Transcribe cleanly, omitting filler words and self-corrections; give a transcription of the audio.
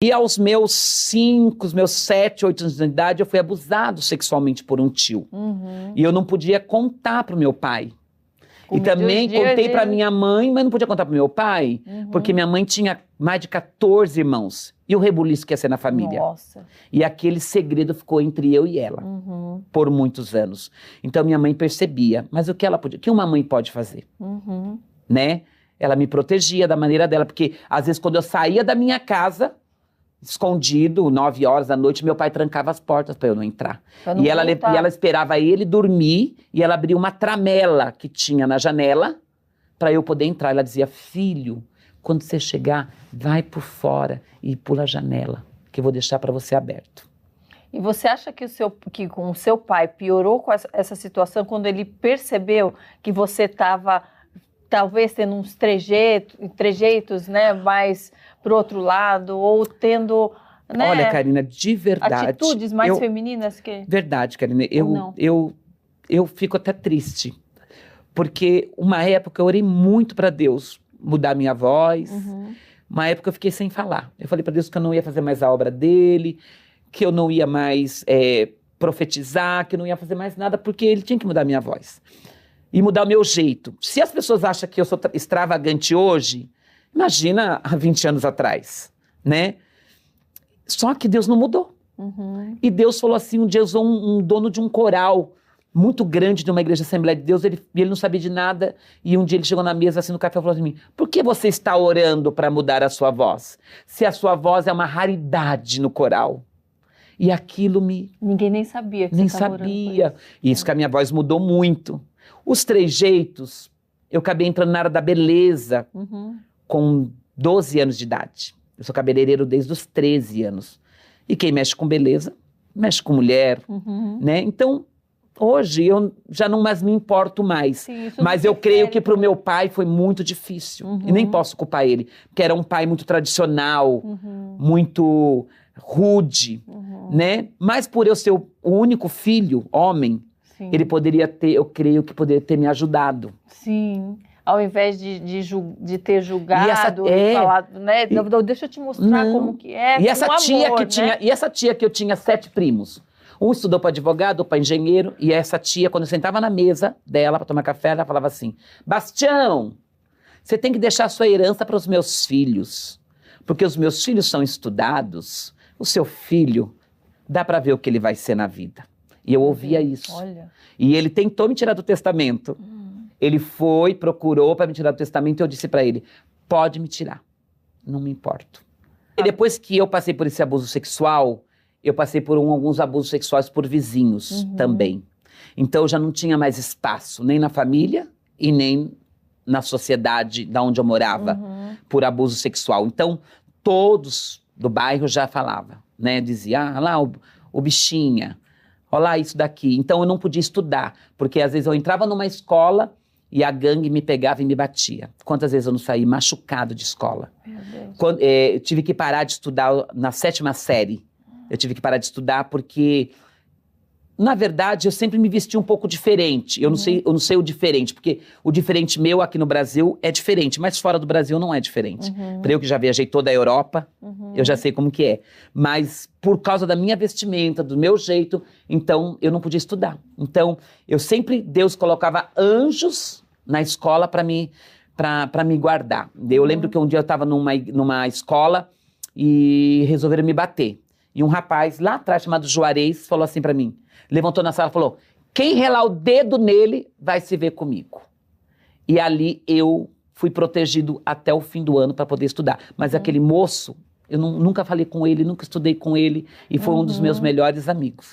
E aos meus 5, os meus 7, 8 anos de idade, eu fui abusado sexualmente por um tio. E eu não podia contar pro meu pai. E também contei pra minha mãe, mas não podia contar pro meu pai, porque minha mãe tinha mais de 14 irmãos. E o rebuliço que ia ser na família. Nossa. E aquele segredo ficou entre eu e ela, por muitos anos. Então minha mãe percebia, mas o que ela podia, o que uma mãe pode fazer? Né? Ela me protegia da maneira dela, porque às vezes quando eu saía da minha casa, escondido, 9 horas da noite, meu pai trancava as portas para eu não entrar. E ela esperava ele dormir, e ela abria uma tramela que tinha na janela para eu poder entrar. Ela dizia, filho, quando você chegar, vai por fora e pula a janela, que eu vou deixar para você aberto. E você acha que com o seu pai piorou com essa situação quando ele percebeu que você estava talvez tendo uns trejeitos, né, mais pro outro lado, ou tendo, né, olha, Karina, de verdade, atitudes mais femininas que... Verdade, Karina, eu fico até triste, porque uma época eu orei muito para Deus mudar minha voz, uma época eu fiquei sem falar. Eu falei para Deus que eu não ia fazer mais a obra dele, que eu não ia mais profetizar, que eu não ia fazer mais nada, porque ele tinha que mudar minha voz. E mudar o meu jeito. Se as pessoas acham que eu sou extravagante hoje, imagina há 20 anos atrás, né? Só que Deus não mudou. E Deus falou assim, um dia usou um dono de um coral muito grande de uma igreja Assembleia de Deus, ele não sabia de nada, e um dia ele chegou na mesa assim no café e falou assim, por que você está orando para mudar a sua voz? Se a sua voz é uma raridade no coral. E aquilo Ninguém nem sabia que nem você estava orando por sabia. Isso que a minha voz mudou muito. Os trejeitos, eu acabei entrando na área da beleza com 12 anos de idade. Eu sou cabeleireiro desde os 13 anos. E quem mexe com beleza, mexe com mulher, né? Então, hoje eu já não mais me importo mais. Sim, mas eu creio que para o meu pai foi muito difícil. E nem posso culpar ele, porque era um pai muito tradicional, muito rude, né? Mas por eu ser o único filho, homem, sim, ele poderia ter, eu creio que poderia ter me ajudado. Sim. Ao invés de ter julgado e falado, né? Deixa eu te mostrar como que é. E essa tia amor, que né? e essa tia que eu tinha 7 primos. Um estudou para advogado, outro para engenheiro. E essa tia, quando eu sentava na mesa dela para tomar café, ela falava assim, Bastião, você tem que deixar a sua herança para os meus filhos. Porque os meus filhos são estudados. O seu filho, dá para ver o que ele vai ser na vida. E eu ouvia isso. Olha. E ele tentou me tirar do testamento. Ele foi, procurou para me tirar do testamento e eu disse para ele, pode me tirar, não me importo. E depois que eu passei por esse abuso sexual, eu passei por alguns abusos sexuais por vizinhos também. Então eu já não tinha mais espaço, nem na família e nem na sociedade da onde eu morava, por abuso sexual. Então todos do bairro já falavam, né? Dizia, lá o bichinha, olha lá isso daqui. Então eu não podia estudar, porque às vezes eu entrava numa escola e a gangue me pegava e me batia. Quantas vezes eu não saí machucado de escola? Meu Deus. Eu tive que parar de estudar na 7ª série. Eu tive que parar de estudar porque, na verdade, eu sempre me vesti um pouco diferente. Eu não sei o diferente, porque o diferente meu aqui no Brasil é diferente, mas fora do Brasil não é diferente. Para eu que já viajei toda a Europa, eu já sei como que é. Mas por causa da minha vestimenta, do meu jeito, então eu não podia estudar. Então, Deus colocava anjos na escola para me guardar. Eu lembro que um dia eu estava numa escola e resolveram me bater. E um rapaz lá atrás, chamado Juarez, falou assim para mim, levantou na sala e falou, quem relar o dedo nele vai se ver comigo. E ali eu fui protegido até o fim do ano para poder estudar. Mas aquele moço, eu nunca falei com ele, nunca estudei com ele, e foi um dos meus melhores amigos.